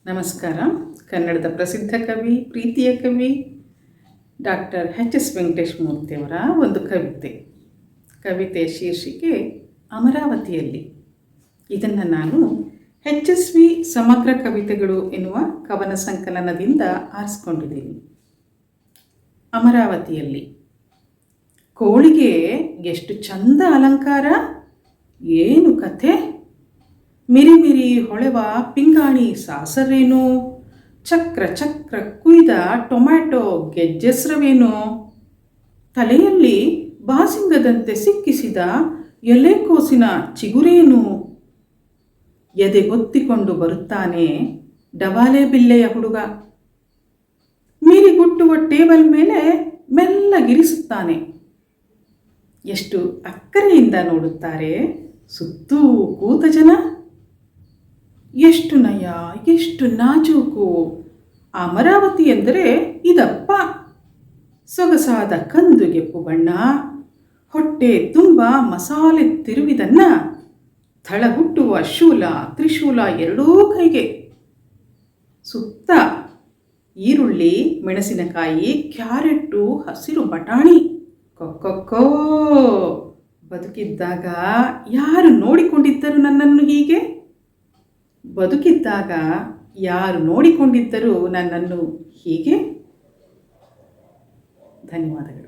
ನಮಸ್ಕಾರ. ಕನ್ನಡದ ಪ್ರಸಿದ್ಧ ಕವಿ, ಪ್ರೀತಿಯ ಕವಿ ಡಾಕ್ಟರ್ ಎಚ್.ಎಸ್. ವೆಂಕಟೇಶ ಮೂರ್ತಿಯವರ ಒಂದು ಕವಿತೆ ಶೀರ್ಷಿಕೆ ಅಮರಾವತಿಯಲ್ಲಿ. ಇದನ್ನು ನಾನು HSV ಸಮಗ್ರ ಕವಿತೆಗಳು ಎನ್ನುವ ಕವನ ಸಂಕಲನದಿಂದ ಆರಿಸ್ಕೊಂಡಿದ್ದೀನಿ. ಅಮರಾವತಿಯಲ್ಲಿ ಕೋಳಿಗೆ ಎಷ್ಟು ಚಂದ ಅಲಂಕಾರ, ಏನು ಕಥೆ, ಮಿರಿ ಹೊಳೆವ ಪಿಂಗಾಣಿ ಸಾಸರೇನು, ಚಕ್ರ ಚಕ್ರ ಕುಯ್ದ ಟೊಮ್ಯಾಟೊ ಗೆಜ್ಜೆಸ್ರವೇನು, ತಲೆಯಲ್ಲಿ ಬಾಸಿಂಗದಂತೆ ಸಿಕ್ಕಿಸಿದ ಎಲೆಕೋಸಿನ ಚಿಗುರೇನು, ಎದೆಗೊತ್ತಿಕೊಂಡು ಬರುತ್ತಾನೆ ಡಬಾಲೆ ಬಿಲ್ಲೆಯ ಹುಡುಗ, ಮೀರಿಗುಟ್ಟುವ ಟೇಬಲ್ ಮೇಲೆ ಮೆಲ್ಲಗಿರಿಸುತ್ತಾನೆ. ಎಷ್ಟು ಅಕ್ಕರೆಯಿಂದ ನೋಡುತ್ತಾರೆ ಸುತ್ತೂ ಕೂತ ಜನ. ಎಷ್ಟು ನಯ, ಎಷ್ಟು ನಾಜೂಕು, ಅಮರಾವತಿ ಎಂದರೆ ಇದಪ್ಪ. ಸೊಗಸಾದ ಕಂದುಗೆಪ್ಪು ಬಣ್ಣ, ಹೊಟ್ಟೆ ತುಂಬ ಮಸಾಲೆ ತಿರುವಿದನ್ನ, ಥಳಗುಟ್ಟುವ ಶೂಲ ತ್ರಿಶೂಲ ಎರಡೂ ಕೈಗೆ, ಸುತ್ತ ಈರುಳ್ಳಿ, ಮೆಣಸಿನಕಾಯಿ, ಕ್ಯಾರೆಟ್ಟು, ಹಸಿರು ಬಟಾಣಿ. ಕೊಕ್ಕೊ, ಬದುಕಿದ್ದಾಗ ಯಾರು ನೋಡಿಕೊಂಡಿದ್ದರು ನನ್ನನ್ನು ಹೀಗೆ? ಬದುಕಿದ್ದಾಗ ಯಾರು ನೋಡಿಕೊಂಡಿದ್ದರು ನನ್ನನ್ನು ಹೀಗೆ? ಧನ್ಯವಾದಗಳು.